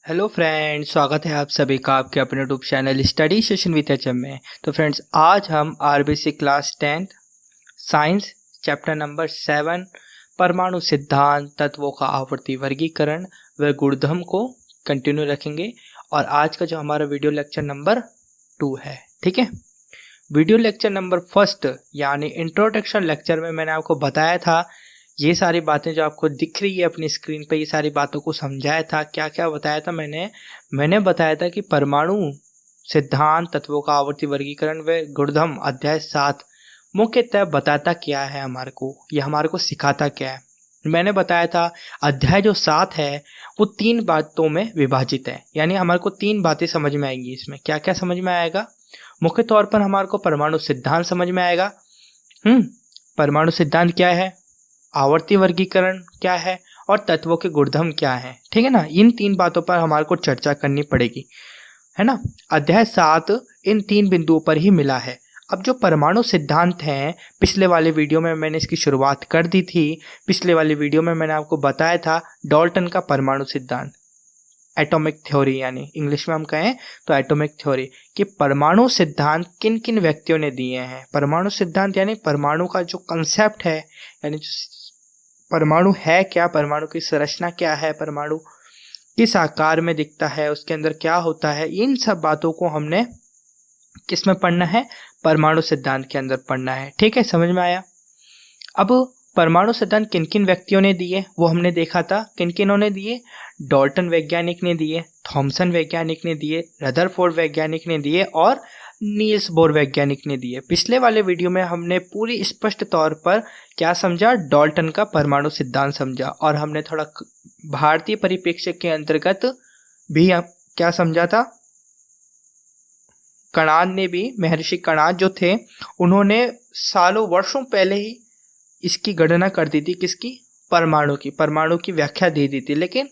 Hello friends, स्वागत है आप सभी का आपके अपने YouTube channel study session with HM में। तो फ्रेंड्स, आज हम RBC class 10 science chapter number 7 परमाणु सिद्धांत, तत्वों का आवर्ती वर्गीकरण व गुणधर्म को कंटिन्यू रखेंगे। और आज का जो हमारा वीडियो लेक्चर नंबर 2 है, ठीक है। वीडियो लेक्चर नंबर फर्स्ट यानी इंट्रोडक्शन लेक्चर में मैंने आपको बताया था, ये सारी बातें जो आपको दिख रही है अपनी स्क्रीन पे, ये सारी बातों को समझाया था। क्या क्या बताया था मैंने बताया था कि परमाणु सिद्धांत, तत्वों का आवर्ती वर्गीकरण व गुणधर्म अध्याय 7 मुख्यतः बताता क्या है हमारे को, ये हमारे को सिखाता क्या है। मैंने बताया था अध्याय जो 7 है वो 3 बातों में विभाजित है, यानी हमारे को 3 बातें समझ में आएंगी। इसमें क्या क्या समझ में आएगा? मुख्य तौर पर हमारे को परमाणु सिद्धांत समझ में आएगा। परमाणु सिद्धांत क्या है, आवर्ती वर्गीकरण क्या है और तत्वों के गुणधर्म क्या है, ठीक है ना। इन 3 बातों पर हमारे को चर्चा करनी पड़ेगी, है ना। अध्याय 7 इन 3 बिंदुओं पर ही मिला है। अब जो परमाणु सिद्धांत हैं, पिछले वाले वीडियो में मैंने इसकी शुरुआत कर दी थी। पिछले वाले वीडियो में मैंने आपको बताया था डाल्टन का परमाणु सिद्धांत, एटॉमिक थ्योरी, यानी इंग्लिश में हम कहें तो एटॉमिक थ्योरी, कि परमाणु सिद्धांत किन किन व्यक्तियों ने दिए हैं। परमाणु सिद्धांत यानी परमाणु का जो कंसेप्ट है, यानी परमाणु है क्या, परमाणु की संरचना क्या है, परमाणु किस आकार में दिखता है, उसके अंदर क्या होता है, इन सब बातों को हमने किस में पढ़ना है, परमाणु सिद्धांत के अंदर पढ़ना है, ठीक है। समझ में आया? अब परमाणु सिद्धांत किन किन व्यक्तियों ने दिए वो हमने देखा था। किन किनों ने दिए? डाल्टन वैज्ञानिक ने दिए, थॉमसन वैज्ञानिक ने दिए, रदरफोर्ड वैज्ञानिक ने दिए और नील्स बोर वैज्ञानिक ने दिए। पिछले वाले वीडियो में हमने पूरी स्पष्ट तौर पर क्या समझा, डाल्टन का परमाणु सिद्धांत समझा, और हमने थोड़ा भारतीय परिप्रेक्ष्य के अंतर्गत भी क्या समझा था। कणाद ने भी, महर्षि कणाद जो थे, उन्होंने सालों वर्षों पहले ही इसकी गणना कर दी थी, किसकी? परमाणु की व्याख्या दे दी थी, लेकिन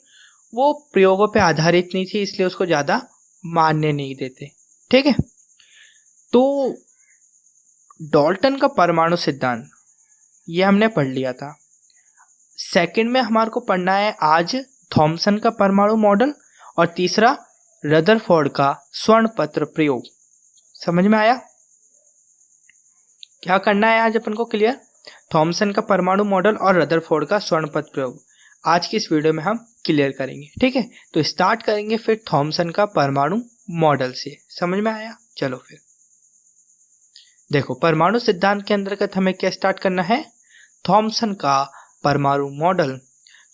वो प्रयोगों पे आधारित नहीं थी, इसलिए उसको ज़्यादा मान्य नहीं देते, ठीक है। तो डाल्टन का परमाणु सिद्धांत ये हमने पढ़ लिया था। सेकंड में हमारे को पढ़ना है आज थॉमसन का परमाणु मॉडल, और तीसरा रदरफोर्ड का स्वर्ण पत्र प्रयोग। समझ में आया? क्या करना है आज अपन को क्लियर? थॉमसन का परमाणु मॉडल और रदरफोर्ड का स्वर्ण पत्र प्रयोग आज की इस वीडियो में हम क्लियर करेंगे, ठीक है। तो स्टार्ट करेंगे फिर थॉमसन का परमाणु मॉडल से। समझ में आया? चलो फिर देखो, परमाणु सिद्धांत के अंतर्गत हमें क्या स्टार्ट करना है, थॉमसन का परमाणु मॉडल।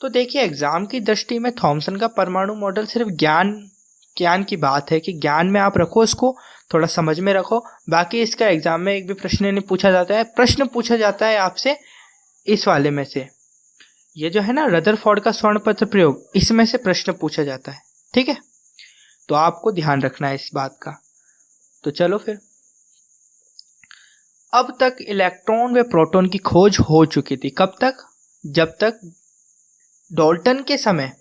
तो देखिए, एग्जाम की दृष्टि में थॉमसन का परमाणु मॉडल सिर्फ ज्ञान की बात है कि ज्ञान में आप रखो, इसको थोड़ा समझ में रखो। बाकी इसका एग्जाम में एक भी प्रश्न नहीं पूछा जाता है। प्रश्न पूछा जाता है आपसे इस वाले में से, ये जो है ना रदरफोर्ड का स्वर्ण पत्र प्रयोग, इसमें से प्रश्न पूछा जाता है, ठीक है। तो आपको ध्यान रखना है इस बात का। तो चलो फिर, अब तक इलेक्ट्रॉन व प्रोटॉन की खोज हो चुकी थी। कब तक? जब तक डाल्टन के समय,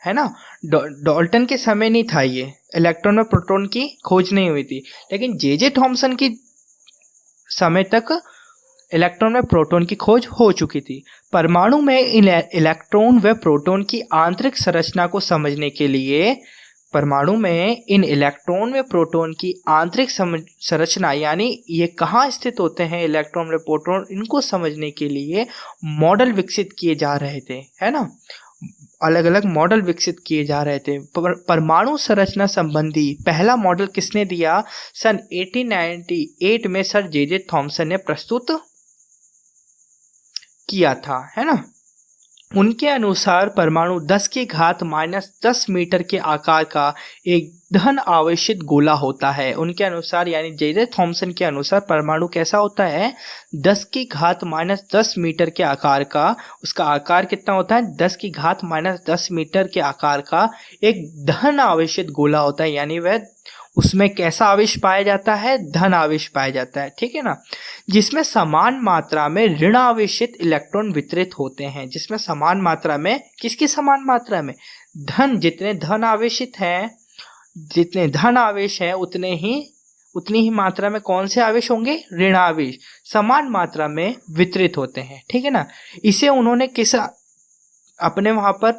है ना, डाल्टन के समय नहीं था ये, इलेक्ट्रॉन व प्रोटॉन की खोज नहीं हुई थी। लेकिन जे थॉमसन की समय तक इलेक्ट्रॉन व प्रोटॉन की खोज हो चुकी थी। परमाणु में इलेक्ट्रॉन व प्रोटॉन की आंतरिक संरचना को समझने के लिए, परमाणु में इन इलेक्ट्रॉन व प्रोटॉन की आंतरिक संरचना, यानी ये कहाँ स्थित होते हैं इलेक्ट्रॉन व प्रोटॉन, इनको समझने के लिए मॉडल विकसित किए जा रहे थे, है ना। अलग अलग मॉडल विकसित किए जा रहे थे। परमाणु संरचना संबंधी पहला मॉडल किसने दिया? सन 1898 में सर जे थॉमसन ने प्रस्तुत किया था, है ना। उनके अनुसार परमाणु 10 की घात -10 मीटर के आकार का एक धन आवेशित गोला होता है। उनके अनुसार, यानी जे थॉमसन के अनुसार, परमाणु कैसा होता है? 10 की घात -10 मीटर के आकार का। उसका आकार कितना होता है? 10 की घात -10 मीटर के आकार का एक धन आवेशित गोला होता है, यानी वह उसमें कैसा आवेश पाया जाता है? धन आवेश पाया जाता है, ठीक है ना। जिसमें समान मात्रा में ऋण आवेशित इलेक्ट्रॉन वितरित होते हैं। जिसमें समान मात्रा में, किसकी समान मात्रा में? जितने धन आवेशित हैं, जितने धन आवेश है उतनी ही मात्रा में कौन से आवेश होंगे? ऋण आवेश समान मात्रा में वितरित होते हैं, ठीक है ना। इसे उन्होंने किस अपने वहां पर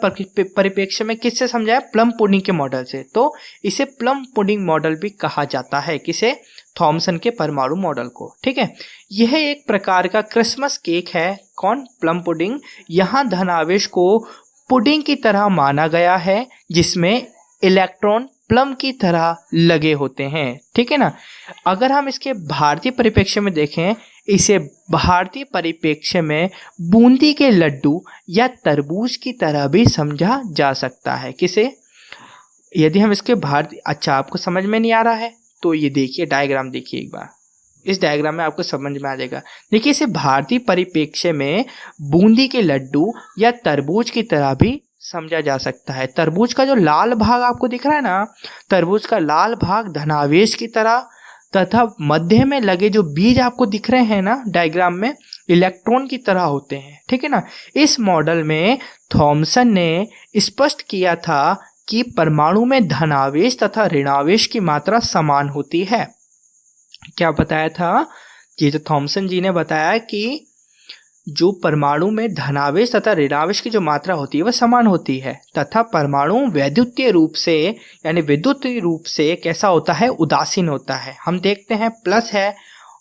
परिप्रेक्ष्य में किससे समझाया, प्लम पुडिंग के मॉडल से। तो इसे प्लम पुडिंग मॉडल भी कहा जाता है, किसे, थॉमसन के परमाणु मॉडल को। ठीक है, यह एक प्रकार का क्रिसमस केक है, कौन, प्लम पुडिंग। यहाँ धनावेश को पुडिंग की तरह माना गया है जिसमें इलेक्ट्रॉन प्लम की तरह लगे होते हैं। ठीक है ना। अगर हम इसके भारतीय परिप्रेक्ष्य में देखें, इसे भारतीय परिप्रेक्ष्य में बूंदी के लड्डू या तरबूज की तरह भी समझा जा सकता है। किसे, यदि हम इसके भारतीय, अच्छा आपको समझ में नहीं आ रहा है तो ये देखिए डायग्राम देखिए एक बार, इस डायग्राम में आपको समझ में आ जाएगा। देखिए इसे भारतीय परिप्रेक्ष्य में बूंदी के लड्डू या तरबूज की तरह भी समझा जा सकता है। तरबूज का जो लाल भाग आपको दिख रहा है ना, तरबूज का लाल भाग धनावेश की तरह तथा मध्य में लगे जो बीज आपको दिख रहे हैं ना डायग्राम में, इलेक्ट्रॉन की तरह होते हैं। ठीक है ना। इस मॉडल में थॉमसन ने स्पष्ट किया था कि परमाणु में धनावेश तथा ऋणावेश की मात्रा समान होती है। क्या बताया था, ये जो थॉमसन जी ने बताया कि जो परमाणु में धनावेश तथा ऋणावेश की जो मात्रा होती है वह समान होती है, तथा परमाणु वैद्युतीय रूप से यानी विद्युत रूप से कैसा होता है, उदासीन होता है। हम देखते हैं प्लस है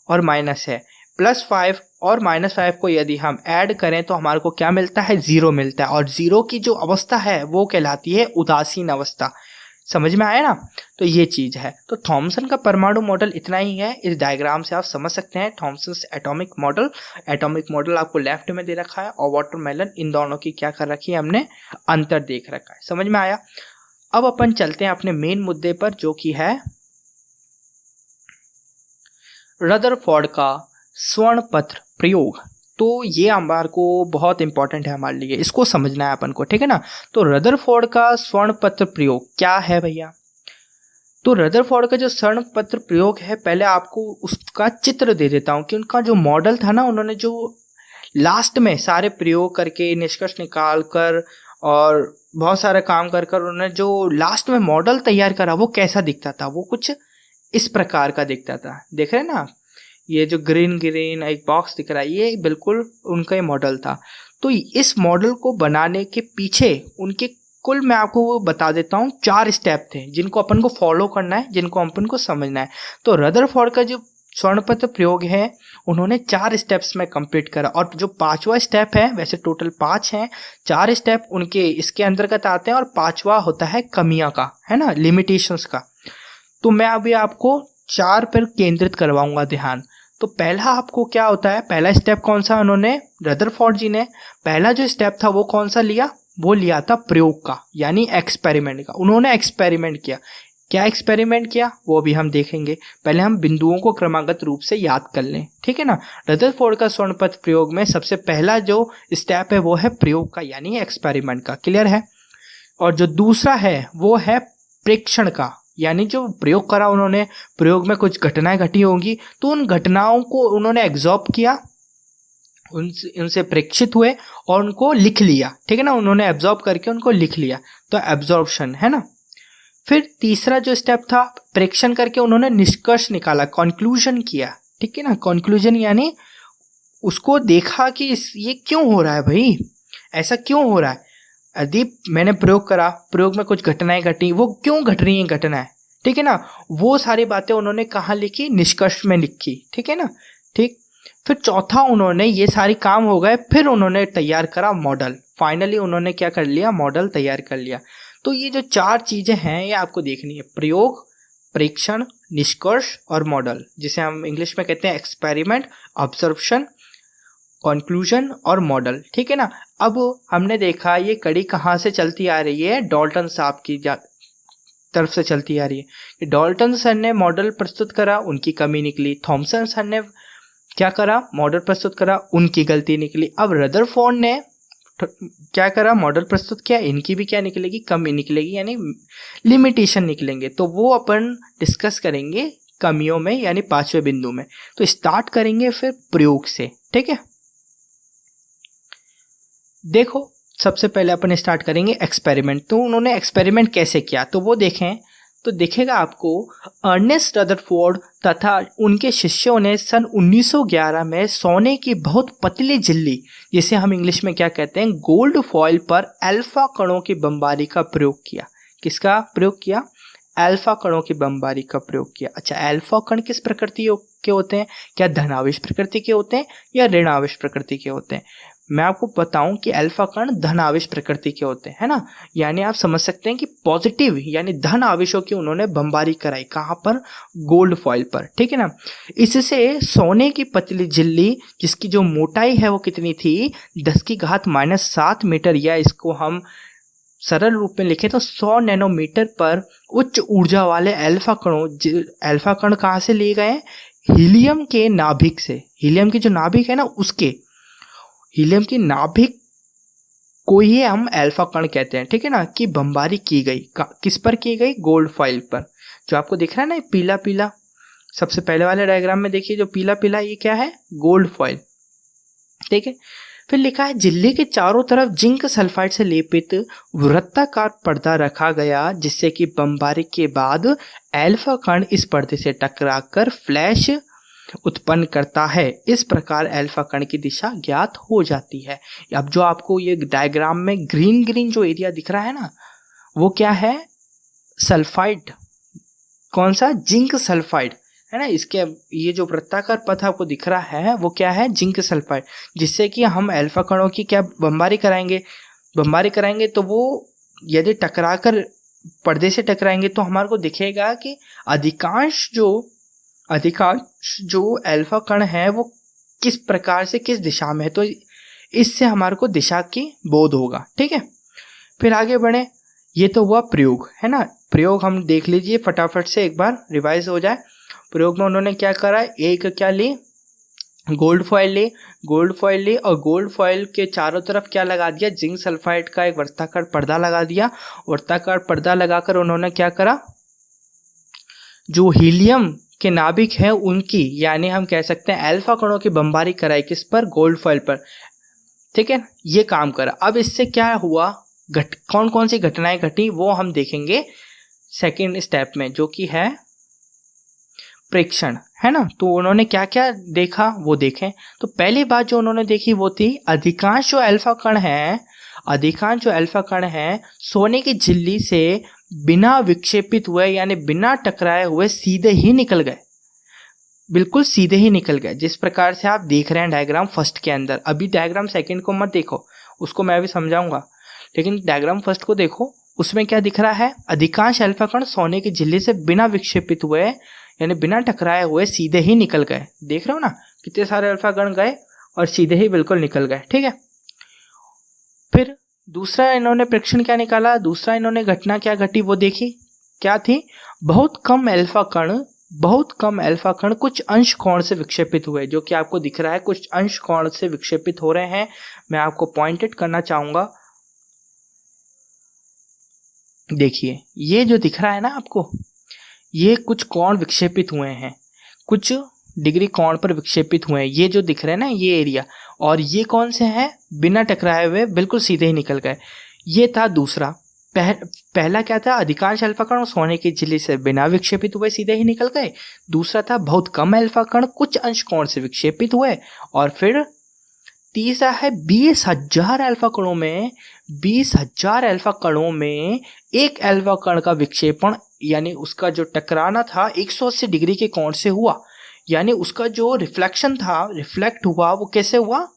और माइनस है, +5 और -5 को यदि हम ऐड करें तो हमारे को क्या मिलता है, 0 मिलता है, और 0 की जो अवस्था है वो कहलाती है उदासीन अवस्था। समझ में आया ना। तो ये चीज है। तो थॉमसन का परमाणु मॉडल इतना ही है, इस डायग्राम से आप समझ सकते हैं Thomson's atomic model. Atomic model आपको लेफ्ट में दे रखा है और वाटरमेलन, इन दोनों की क्या कर रखी है हमने, अंतर देख रखा है। समझ में आया। अब अपन चलते हैं अपने मेन मुद्दे पर, जो कि है रदरफोर्ड का स्वर्ण पत्र प्रयोग। तो ये हमारे को बहुत इंपॉर्टेंट है हमारे लिए, इसको समझना है अपन को। ठीक है ना। तो रदरफोर्ड का स्वर्ण पत्र प्रयोग क्या है भैया। तो रदरफोर्ड का जो स्वर्ण पत्र प्रयोग है, पहले आपको उसका चित्र दे देता हूँ कि उनका जो मॉडल था ना, उन्होंने जो लास्ट में सारे प्रयोग करके निष्कर्ष निकाल कर और बहुत सारा काम कर कर उन्होंने जो लास्ट में मॉडल तैयार करा वो कैसा दिखता था, वो कुछ इस प्रकार का दिखता था। देख रहे हैं ना, ये जो ग्रीन ग्रीन एक बॉक्स दिख रहा है, ये बिल्कुल उनका ही मॉडल था। तो इस मॉडल को बनाने के पीछे उनके कुल मैं आपको वो बता देता हूँ 4 स्टेप थे जिनको अपन को फॉलो करना है, जिनको अपन को समझना है। तो रदरफोर्ड का जो स्वर्ण पत्र प्रयोग है उन्होंने 4 स्टेप्स में कंप्लीट करा, और जो 5वां स्टेप है, वैसे टोटल 5 हैं, 4 स्टेप उनके इसके अंतर्गत आते हैं और 5वां होता है कमियां का, है ना, लिमिटेशंस का। तो मैं अभी आपको 4 पर केंद्रित करवाऊंगा ध्यान। तो पहला आपको क्या होता है, पहला स्टेप कौन सा, उन्होंने रदरफोर्ड जी ने पहला जो स्टेप था वो कौन सा लिया, वो लिया था प्रयोग का, यानी एक्सपेरिमेंट का। उन्होंने एक्सपेरिमेंट किया। क्या एक्सपेरिमेंट किया वो भी हम देखेंगे, पहले हम बिंदुओं को क्रमागत रूप से याद कर लें। ठीक है ना। रदरफोर्ड का स्वर्ण पत्र प्रयोग में सबसे पहला जो स्टेप है वो है प्रयोग का, यानी एक्सपेरिमेंट का। क्लियर है। और जो दूसरा है वो है प्रेक्षण का, यानी जो प्रयोग करा उन्होंने, प्रयोग में कुछ घटनाएं घटी होंगी तो उन घटनाओं को उन्होंने एब्जॉर्ब किया, उनसे प्रेक्षित हुए और उनको लिख लिया। ठीक है ना, उन्होंने एब्जॉर्ब करके उनको लिख लिया, तो एब्जॉर्प्शन है ना। फिर तीसरा जो स्टेप था, प्रेक्षण करके उन्होंने निष्कर्ष निकाला, कंक्लूजन किया। ठीक है ना, कंक्लूजन यानी उसको देखा कि ये क्यों हो रहा है भाई, ऐसा क्यों हो रहा है। यदि मैंने प्रयोग करा, प्रयोग में कुछ घटनाएं घटी, वो क्यों घट रही हैं घटनाएं, ठीक है ना, वो सारी बातें उन्होंने कहाँ लिखी, निष्कर्ष में लिखी। ठीक है ना। ठीक। फिर चौथा, उन्होंने ये सारी काम हो गए, फिर उन्होंने तैयार करा मॉडल। फाइनली उन्होंने क्या कर लिया, मॉडल तैयार कर लिया। तो ये जो 4 चीजें हैं ये आपको देखनी है, प्रयोग, प्रेक्षण, निष्कर्ष और मॉडल, जिसे हम इंग्लिश में कहते हैं एक्सपेरिमेंट, ऑब्जर्वेशन, कंक्लूजन और मॉडल। ठीक है ना। अब हमने देखा ये कड़ी कहाँ से चलती आ रही है, डाल्टन साहब की तरफ से चलती आ रही है। डाल्टन सर ने मॉडल प्रस्तुत करा, उनकी कमी निकली। थॉमसन सर ने क्या करा, मॉडल प्रस्तुत करा, उनकी गलती निकली। अब रदरफोर्ड ने क्या करा, मॉडल प्रस्तुत किया, इनकी भी क्या निकलेगी, कमी निकलेगी, यानी लिमिटेशन निकलेंगे। तो वो अपन डिस्कस करेंगे कमियों में, यानी 5वें बिंदु में। तो स्टार्ट करेंगे फिर प्रयोग से। ठीक है। देखो सबसे पहले अपन स्टार्ट करेंगे एक्सपेरिमेंट। तो उन्होंने एक्सपेरिमेंट कैसे किया तो वो देखें। तो दिखेगा आपको अर्नेस्ट रदरफोर्ड तथा उनके शिष्यों ने सन 1911 में सोने की बहुत पतली झिल्ली, जिसे हम इंग्लिश में क्या कहते हैं, गोल्ड फॉइल पर अल्फा कणों की बमबारी का प्रयोग किया। किसका प्रयोग किया? अल्फा कणों की बमबारी का प्रयोग किया। अच्छा, अल्फा कण किस प्रकृति के होते हैं? क्या धनावेश प्रकृति के होते हैं या ऋणावेश प्रकृति के होते हैं? मैं आपको बताऊं कि अल्फा कण धनावेश प्रकृति के होते हैं, है ना। यानी आप समझ सकते हैं कि पॉजिटिव यानी धन आवेशों की उन्होंने बमबारी कराई। कहाँ पर? गोल्ड फॉइल पर, ठीक है ना। इससे सोने की पतली झिल्ली जिसकी जो मोटाई है वो कितनी थी? 10⁻⁻7 मीटर, या इसको हम सरल रूप में लिखें तो 100 नैनोमीटर पर उच्च ऊर्जा वाले अल्फा अल्फा कण कहाँ से लिए गए? हीलियम के नाभिक से। हीलियम की जो नाभिक है ना, उसके हीलियम की नाभिक को ही हम अल्फा कण कहते हैं, ठीक है ना। कि बमबारी की गई, किस पर की गई? गोल्ड फॉइल पर। जो आपको दिख रहा है ना पीला पीला, सबसे पहले वाले डायग्राम में देखिए जो पीला पीला, ये क्या है? गोल्ड फॉइल, ठीक है। फिर लिखा है झिल्ली के चारों तरफ जिंक सल्फाइड से लेपित वृत्ताकार पर्दा रखा गया, जिससे कि बमबारी के बाद अल्फा कण इस पर्दे से टकराकर फ्लैश उत्पन्न करता है। इस प्रकार अल्फा कण की दिशा ज्ञात हो जाती है। अब जो आपको ये डायग्राम में ग्रीन ग्रीन जो एरिया दिख रहा है ना, वो क्या है? सल्फाइड। कौन सा? जिंक सल्फाइड, है ना। इसके ये जो वृत्ताकार पथ आपको दिख रहा है वो क्या है? जिंक सल्फाइड, जिससे कि हम अल्फा कणों की क्या बमबारी कराएंगे तो वो यदि टकराकर पर्दे से टकराएंगे तो हमारे को दिखेगा कि अधिकांश जो अल्फा कण है वो किस प्रकार से किस दिशा में है, तो इससे हमारे को दिशा की बोध होगा, ठीक है। फिर आगे बढ़े। ये तो हुआ प्रयोग, है ना। प्रयोग हम देख लीजिए फटाफट से, एक बार रिवाइज हो जाए। प्रयोग में उन्होंने क्या करा? एक क्या ली? गोल्ड फॉइल ली और गोल्ड फॉइल के चारों तरफ क्या लगा दिया? जिंक सल्फाइड का एक वृत्ताकार पर्दा लगा दिया। वृत्ताकार पर्दा लगाकर उन्होंने क्या करा? जो हीलियम के नाभिक हैं उनकी, यानी हम कह सकते हैं अल्फा कणों की बमबारी कराई। किस पर? गोल्ड फॉइल पर, ठीक है। ये काम करा। अब इससे क्या हुआ? कौन कौन सी घटनाएं घटी वो हम देखेंगे सेकेंड स्टेप में, जो कि है प्रेक्षण, है ना। तो उन्होंने क्या क्या देखा वो देखें। तो पहली बात जो उन्होंने देखी वो थी अधिकांश जो अल्फा कण हैं सोने की झिल्ली से बिना विक्षेपित हुए यानी बिना टकराए हुए सीधे ही निकल गए, बिल्कुल सीधे ही निकल गए। जिस प्रकार से आप देख रहे हैं डायग्राम फर्स्ट के अंदर। अभी डायग्राम सेकंड को मत देखो, उसको मैं भी समझाऊंगा, लेकिन डायग्राम फर्स्ट को देखो। उसमें क्या दिख रहा है? अधिकांश अल्फा कण सोने की झिल्ली से बिना विक्षेपित हुए यानी बिना टकराए हुए सीधे ही निकल गए। देख रहे हो ना कितने सारे अल्फा कण गए और सीधे ही बिल्कुल निकल गए, ठीक है। फिर दूसरा इन्होंने प्रेक्षण क्या निकाला? दूसरा इन्होंने घटना क्या घटी वो देखी। क्या थी? बहुत कम अल्फा कण कुछ अंश कोण से विक्षेपित हुए, जो कि आपको दिख रहा है कुछ अंश कोण से विक्षेपित हो रहे हैं। मैं आपको पॉइंटेड करना चाहूंगा, देखिए ये जो दिख रहा है ना आपको, ये कुछ कोण विक्षेपित हुए हैं, कुछ डिग्री कोण पर विक्षेपित हुए हैं। ये जो दिख रहे हैं ना ये एरिया, और ये कौन से हैं? बिना टकराए हुए बिल्कुल सीधे ही निकल गए। ये था दूसरा। पहला क्या था? अधिकांश अल्फा कण सोने की झिल्ली से बिना विक्षेपित हुए सीधे ही निकल गए। दूसरा था बहुत कम अल्फा कण कुछ अंश कोण से विक्षेपित हुए। और फिर तीसरा है 20,000 अल्फा कणों में एक अल्फा कण का विक्षेपण, यानी उसका जो टकराना था 180 डिग्री के कोण से हुआ। यानी उसका जो रिफ्लेक्शन था, रिफ्लेक्ट हुआ, वो कैसे हुआ?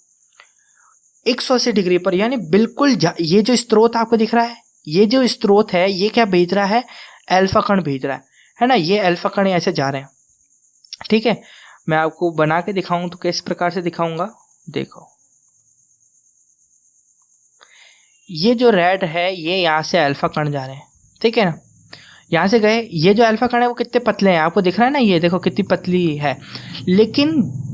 180 डिग्री पर। यानी बिल्कुल ये जो स्रोत आपको दिख रहा है, ये जो स्रोत है ये क्या भेज रहा है? अल्फा कण भेज रहा है ना। ये अल्फा कण ऐसे जा रहे हैं, ठीक है। मैं आपको बना के दिखाऊं तो किस प्रकार से दिखाऊंगा, देखो। ये जो रेड है ये यहाँ से अल्फा कण जा रहे हैं, ठीक है ना। यहाँ से गए, ये जो अल्फा कण है वो कितने पतले हैं आपको दिख रहा है ना, ये देखो कितनी पतली है। लेकिन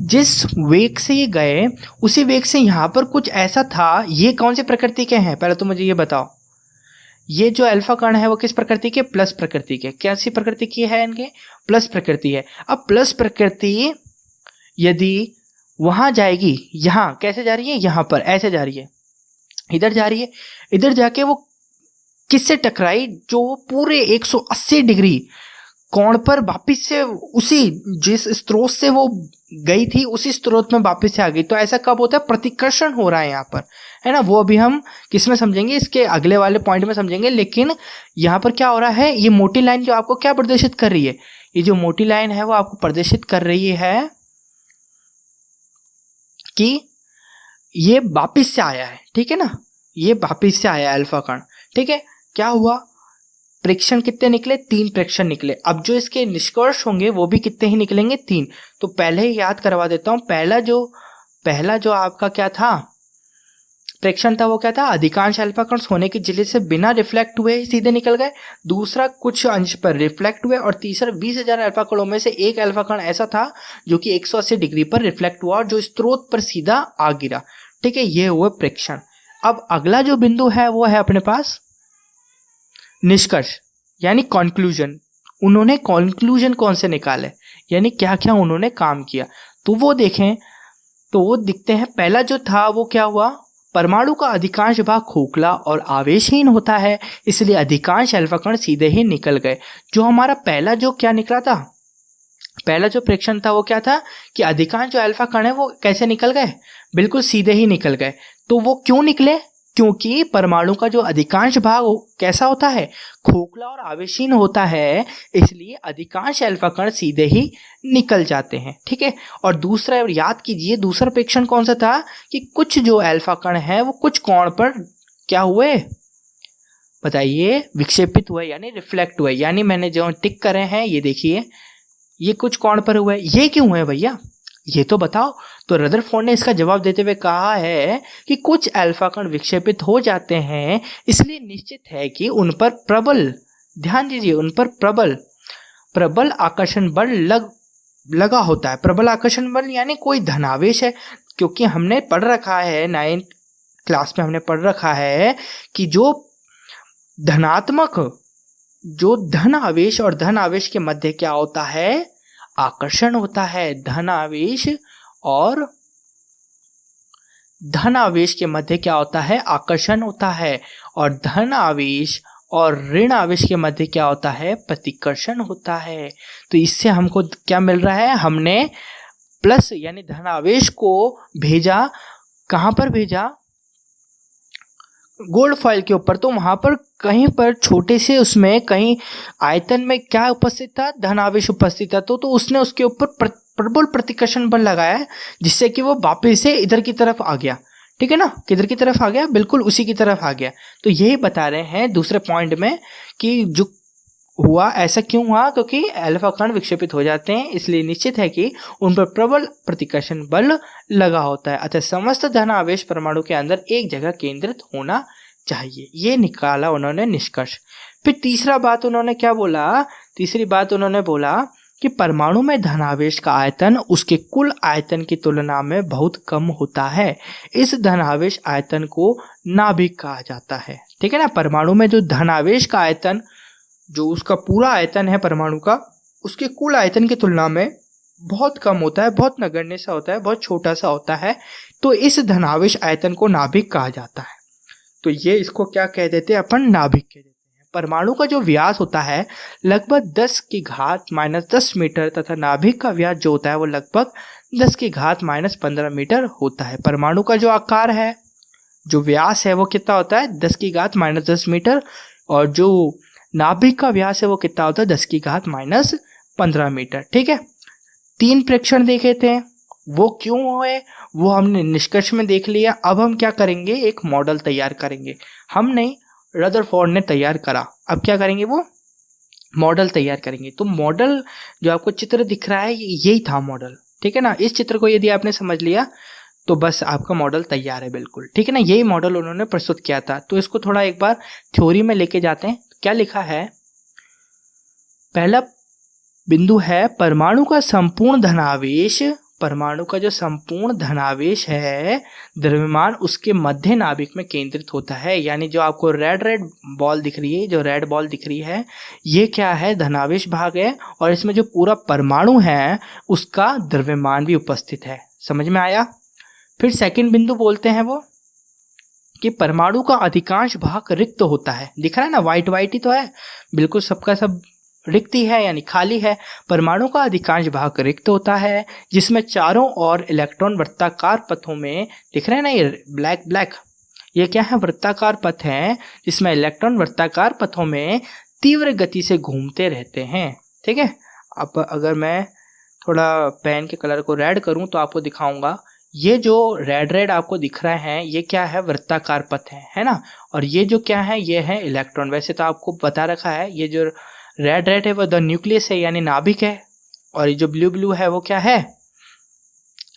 जिस वेग से ये गए उसी वेग से यहाँ पर कुछ ऐसा था। ये कौन सी प्रकृति के हैं पहले तो मुझे ये बताओ। ये जो अल्फा कण है वो किस प्रकृति के? प्लस प्रकृति के। कैसी प्रकृति की है इनके? प्लस प्रकृति है। अब प्लस प्रकृति यदि वहां जाएगी, यहाँ कैसे जा रही है? यहाँ पर ऐसे जा रही है, इधर जा रही है, इधर जाके वो किससे टकराई? जो पूरे 180 डिग्री कोण पर वापिस से उसी जिस स्रोत से वो गई थी उसी स्रोत में वापस से आ गई। तो ऐसा कब होता है? प्रतिकर्षण हो रहा है यहाँ पर, है ना। वो अभी हम किस में समझेंगे? इसके अगले वाले पॉइंट में समझेंगे। लेकिन यहाँ पर क्या हो रहा है? ये मोटी लाइन जो आपको क्या प्रदर्शित कर रही है? ये जो मोटी लाइन है वो आपको प्रदर्शित कर रही है कि ये वापिस से आया है, ठीक है ना। ये वापिस से आया अल्फा कण, ठीक है। क्या हुआ? प्रेक्षण कितने निकले? 3 प्रेक्षण निकले। अब जो इसके निष्कर्ष होंगे वो भी कितने ही निकलेंगे? 3। तो पहले ही याद करवा देता हूं। पहला जो आपका क्या था प्रेक्षण था, वो क्या था? अधिकांश अल्फा कण सोने की झिल्ली से बिना रिफ्लेक्ट हुए ही सीधे निकल गए। दूसरा, कुछ अंश पर रिफ्लेक्ट हुए। और तीसरा, 20,000 अल्फा कणों में से एक अल्फा कण ऐसा था जो कि 180 डिग्री पर रिफ्लेक्ट हुआ और जो स्रोत पर सीधा आ गिरा, ठीक है। ये हुए प्रेक्षण। अब अगला जो बिंदु है वो है अपने पास निष्कर्ष, यानी कंक्लूजन। उन्होंने कंक्लूजन कौन से निकाले, यानी क्या क्या उन्होंने काम किया, तो वो देखें तो वो दिखते हैं। पहला जो था वो क्या हुआ? परमाणु का अधिकांश भाग खोखला और आवेशहीन होता है, इसलिए अधिकांश अल्फा कण सीधे ही निकल गए। जो हमारा पहला जो क्या निकला था, पहला जो प्रेक्षण था वो क्या था कि अधिकांश जो अल्फा कण है वो कैसे निकल गए? बिल्कुल सीधे ही निकल गए। तो वो क्यों निकले? क्योंकि परमाणु का जो अधिकांश भाग कैसा होता है? खोखला और आवेशहीन होता है, इसलिए अधिकांश अल्फा कण सीधे ही निकल जाते हैं, ठीक है। और दूसरा याद कीजिए, दूसरा प्रेक्षण कौन सा था कि कुछ जो अल्फा कण है वो कुछ कोण पर क्या हुए बताइए? विक्षेपित हुए, यानी रिफ्लेक्ट हुए। यानी मैंने जो टिक करे हैं ये देखिए, ये कुछ कोण पर हुए। ये क्यों हुए भैया, ये तो बताओ। तो रदरफोर्ड ने इसका जवाब देते हुए कहा है कि कुछ अल्फा कण विक्षेपित हो जाते हैं, इसलिए निश्चित है कि उन पर प्रबल, ध्यान दीजिए, उन पर प्रबल आकर्षण बल लगा होता है। प्रबल आकर्षण बल यानी कोई धनावेश है, क्योंकि हमने पढ़ रखा है 9th क्लास में हमने पढ़ रखा है कि जो धन आवेश और धन आवेश के मध्य क्या होता है? आकर्षण होता है। धन आवेश और धन आवेश के मध्य क्या होता है? आकर्षण होता है। और धन आवेश और ऋण आवेश के मध्य क्या होता है? प्रतिकर्षण होता है। तो इससे हमको क्या मिल रहा है? हमने प्लस यानी धन आवेश को भेजा, कहां पर भेजा? गोल्ड फॉइल के ऊपर। तो वहां पर कहीं पर छोटे से उसमें कहीं आयतन में क्या उपस्थित था? धन आवेश उपस्थित था। तो उसने उसके ऊपर प्रबल प्रतिकर्षण बल लगाया, जिससे कि वो वापस से इधर की तरफ आ गया, ठीक है ना। किधर की तरफ आ गया? बिल्कुल उसी की तरफ आ गया। तो यही बता रहे हैं दूसरे पॉइंट में कि जो हुआ ऐसा क्यों हुआ? क्योंकि अल्फा कण विक्षेपित हो जाते हैं, इसलिए निश्चित है कि उन पर प्रबल प्रतिकर्षण बल लगा होता है। अतः समस्त धन आवेश परमाणु के अंदर एक जगह केंद्रित होना चाहिए। ये निकाला उन्होंने निष्कर्ष। फिर तीसरी बात उन्होंने बोला कि परमाणु में धनावेश का आयतन उसके कुल आयतन की तुलना में बहुत कम होता है। इस धनावेश आयतन को नाभिक कहा जाता है, ठीक है ना। परमाणु में जो धनावेश का आयतन, जो उसका पूरा आयतन है परमाणु का, उसके कुल आयतन की तुलना में बहुत कम होता है, बहुत नगण्य सा होता है, बहुत छोटा सा होता है। तो इस धनावेश आयतन को नाभिक कहा जाता है। तो ये इसको क्या कह देते हैं अपन? नाभिक कह देते हैं। परमाणु का जो व्यास होता है लगभग 10⁻⁻10 मीटर तथा नाभिक का व्यास जो होता है वो लगभग 10⁻−15 मीटर होता है। परमाणु का जो आकार है, जो व्यास है वो कितना होता है? 10⁻−10 मीटर। और जो नाभिक का व्यास है वो कितना होता है? 10⁻−15 मीटर, ठीक है। 3 प्रेक्षण देखे थे, वो क्यों हुए वो हमने निष्कर्ष में देख लिया। अब हम क्या करेंगे? एक मॉडल तैयार करेंगे। हम नहीं, रदरफोर्ड ने तैयार करा। अब क्या करेंगे? वो मॉडल तैयार करेंगे। तो मॉडल जो आपको चित्र दिख रहा है यही था मॉडल, ठीक है ना। इस चित्र को यदि आपने समझ लिया तो बस आपका मॉडल तैयार है, बिल्कुल, ठीक है ना। यही मॉडल उन्होंने प्रस्तुत किया था। तो इसको थोड़ा एक बार थ्योरी में लेके जाते हैं। क्या लिखा है? पहला बिंदु है परमाणु का संपूर्ण धनावेश। परमाणु का जो संपूर्ण धनावेश है द्रव्यमान उसके मध्य नाभिक में केंद्रित होता है। यानी जो आपको रेड बॉल दिख रही है, जो रेड बॉल दिख रही है, ये क्या है? धनावेश भाग है। और इसमें जो पूरा परमाणु है उसका द्रव्यमान भी उपस्थित है। समझ में आया? फिर सेकंड बिंदु बोलते हैं वो कि परमाणु का अधिकांश भाग रिक्त होता है। दिख रहा है ना, वाइट वाइट ही तो है, बिल्कुल सबका सब रिक्त ही है यानी खाली है। परमाणु का अधिकांश भाग रिक्त होता है जिसमें चारों ओर इलेक्ट्रॉन वृत्ताकार पथों में, दिख रहे हैं ना ये ब्लैक ब्लैक, ये क्या है, वृत्ताकार पथ है जिसमें इलेक्ट्रॉन वृत्ताकार पथों में तीव्र गति से घूमते रहते हैं। ठीक है, अब अगर मैं थोड़ा पेन के कलर को रेड करूं तो आपको दिखाऊंगा, ये जो रेड रेड आपको दिख रहा है ये क्या है, वृत्ताकार पथ है ना। और ये जो क्या है, ये है इलेक्ट्रॉन। वैसे तो आपको बता रखा है ये जो रेड रेड है वो द न्यूक्लियस है यानी नाभिक है, और ये जो ब्लू ब्लू है वो क्या है,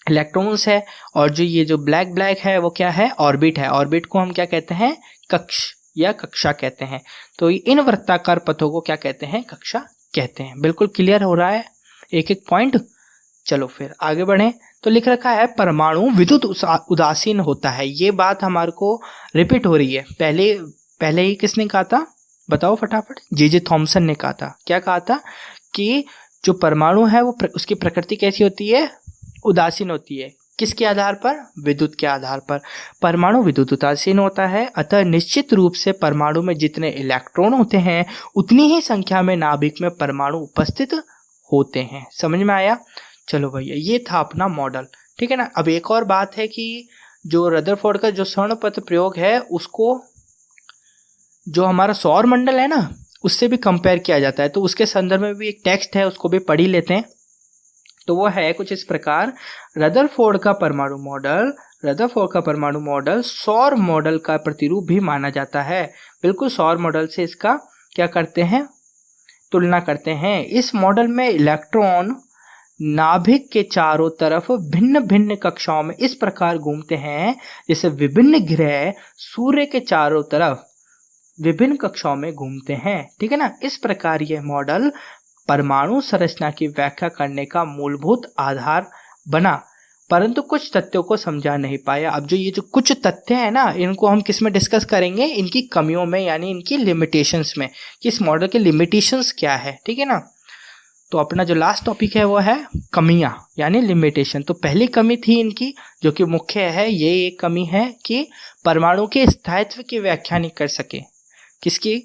इलेक्ट्रॉन्स है, और जो ये जो ब्लैक ब्लैक है वो क्या है, ऑर्बिट है। ऑर्बिट को हम क्या कहते हैं, कक्ष या कक्षा कहते हैं। तो इन वृत्ताकार पथों को क्या कहते हैं, कक्षा कहते हैं। बिल्कुल क्लियर हो रहा है एक एक पॉइंट। चलो फिर आगे बढ़ें। तो लिख रखा है परमाणु विद्युत उदासीन होता है। ये बात हमारे को रिपीट हो रही है, पहले ही किसने कहा था, बताओ फटाफट, जे थॉमसन ने कहा था। क्या कहा था कि जो परमाणु है वो उसकी प्रकृति कैसी होती है, उदासीन होती है। किसके आधार पर, विद्युत के आधार पर। परमाणु विद्युत उदासीन होता है, अतः निश्चित रूप से परमाणु में जितने इलेक्ट्रॉन होते हैं उतनी ही संख्या में नाभिक में परमाणु उपस्थित होते हैं। समझ में आया। चलो भैया, ये था अपना मॉडल। ठीक है ना। अब एक और बात है कि जो रदरफोर्ड का जो स्वर्णपत्र प्रयोग है उसको जो हमारा सौर मंडल है ना उससे भी कंपेयर किया जाता है। तो उसके संदर्भ में भी एक टेक्स्ट है, उसको भी पढ़ ही लेते हैं। तो वो है कुछ इस प्रकार, रदरफोर्ड का परमाणु मॉडल सौर मॉडल का प्रतिरूप भी माना जाता है। बिल्कुल सौर मॉडल से इसका क्या करते हैं, तुलना करते हैं। इस मॉडल में इलेक्ट्रॉन नाभिक के चारों तरफ भिन्न भिन्न कक्षाओं में इस प्रकार घूमते हैं जैसे विभिन्न ग्रह सूर्य के चारों तरफ विभिन्न कक्षाओं में घूमते हैं। ठीक है ना। इस प्रकार यह मॉडल परमाणु संरचना की व्याख्या करने का मूलभूत आधार बना, परंतु कुछ तथ्यों को समझा नहीं पाया। अब जो ये जो कुछ तथ्य है ना, इनको हम किस में डिस्कस करेंगे, इनकी कमियों में यानी इनकी लिमिटेशंस में, कि इस मॉडल के लिमिटेशंस क्या है। ठीक है ना। तो अपना जो लास्ट टॉपिक है वो है कमियां यानी लिमिटेशन। तो पहली कमी थी इनकी जो कि मुख्य है, ये एक कमी है कि परमाणु के स्थायित्व की व्याख्या नहीं कर सके। किसकी,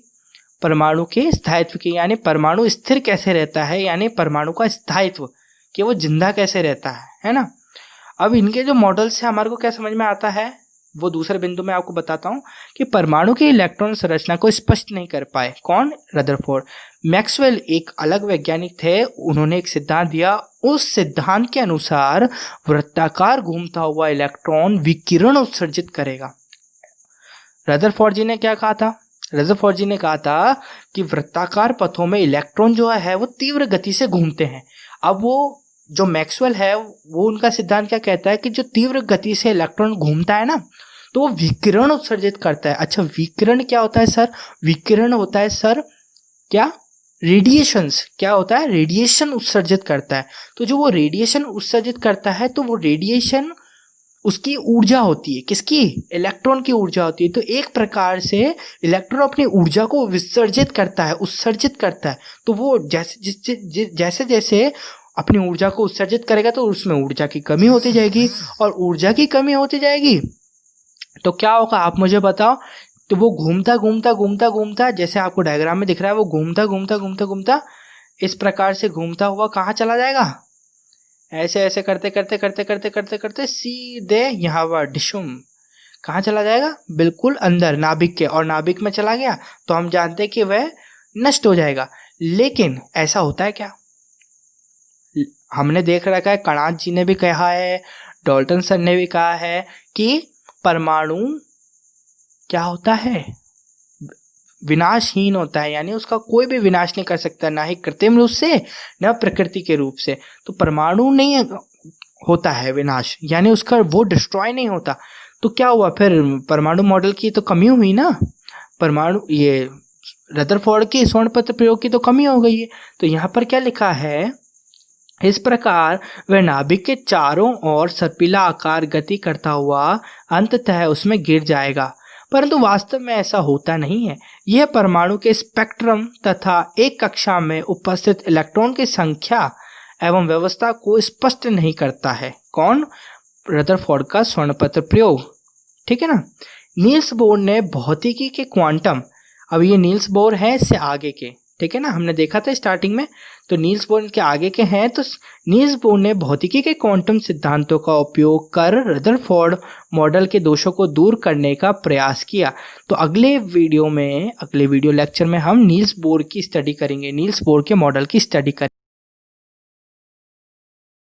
परमाणु के स्थायित्व की, यानी परमाणु स्थिर कैसे रहता है, यानी परमाणु का स्थायित्व कि वो जिंदा कैसे रहता है ना। अब इनके जो मॉडल से हमारे को क्या समझ में आता है, वो दूसरे बिंदु में आपको बताता हूँ कि परमाणु की इलेक्ट्रॉन संरचना को स्पष्ट नहीं कर पाए। कौन, रदरफोर्ड। मैक्सवेल एक अलग वैज्ञानिक थे, उन्होंने एक सिद्धांत दिया। उस सिद्धांत के अनुसार वृत्ताकार घूमता हुआ इलेक्ट्रॉन विकिरण उत्सर्जित करेगा। रदरफोर्ड जी ने क्या कहा था, रदरफोर्ड जी ने कहा था कि वृत्ताकार पथों में इलेक्ट्रॉन जो है वो तीव्र गति से घूमते हैं। अब वो जो मैक्सवेल है वो उनका सिद्धांत क्या कहता है कि जो तीव्र गति से इलेक्ट्रॉन घूमता है ना तो वो विकिरण उत्सर्जित करता है। अच्छा, विकिरण क्या होता है सर, विकिरण होता है सर क्या, रेडिएशंस। क्या होता है, रेडिएशन उत्सर्जित करता है। तो जो वो रेडिएशन उत्सर्जित करता है तो वो रेडिएशन उसकी ऊर्जा होती है, किसकी, इलेक्ट्रॉन की ऊर्जा होती है। तो एक प्रकार से इलेक्ट्रॉन अपनी ऊर्जा को विसर्जित करता है, उत्सर्जित करता है। तो वो जैसे जैसे अपनी ऊर्जा को उत्सर्जित करेगा तो उसमें ऊर्जा की कमी होती जाएगी, और ऊर्जा की कमी होती जाएगी तो क्या होगा आप मुझे बताओ। तो वो घूमता घूमता घूमता घूमता, जैसे आपको डायग्राम में दिख रहा है, वो घूमता घूमता घूमता घूमता इस प्रकार से घूमता हुआ कहाँ चला जाएगा, ऐसे ऐसे करते करते करते करते करते करते सीधे यहाँ पर डिशुम कहाँ चला जाएगा, बिल्कुल अंदर नाभिक के, और नाभिक में चला गया तो हम जानते हैं कि वह नष्ट हो जाएगा। लेकिन ऐसा होता है क्या, हमने देख रखा है, कणाद जी ने भी कहा है, डाल्टन सर ने भी कहा है कि परमाणु क्या होता है, विनाशहीन होता है, यानी उसका कोई भी विनाश नहीं कर सकता, ना ही कृत्रिम रूप से ना प्रकृति के रूप से। तो परमाणु नहीं होता है विनाश, यानी उसका वो डिस्ट्रॉय नहीं होता। तो क्या हुआ फिर, परमाणु मॉडल की तो कमी हुई ना, परमाणु ये रदरफोर्ड की स्वर्णपत्र प्रयोग की तो कमी हो गई है। तो यहाँ पर क्या लिखा है, इस प्रकार वह नाभिक के चारों ओर सर्पिला आकार गति करता हुआ अंततः उसमें गिर जाएगा, परंतु वास्तव में ऐसा होता नहीं है। यह परमाणु के स्पेक्ट्रम तथा एक कक्षा में उपस्थित इलेक्ट्रॉन की संख्या एवं व्यवस्था को स्पष्ट नहीं करता है। कौन, रदरफोर्ड का स्वर्णपत्र प्रयोग। ठीक है ना। नील्स बोर ने भौतिकी के क्वांटम, अब ये नील्स बोर है इससे आगे के, ठीक है ना, हमने देखा था स्टार्टिंग में, तो नील्स बोर के आगे के हैं। तो नील्स बोर ने भौतिकी के क्वांटम सिद्धांतों का उपयोग कर रदरफोर्ड मॉडल के दोषों को दूर करने का प्रयास किया। तो अगले वीडियो लेक्चर में हम नील्स बोर की स्टडी करेंगे, नील्स बोर के मॉडल की स्टडी करेंगे।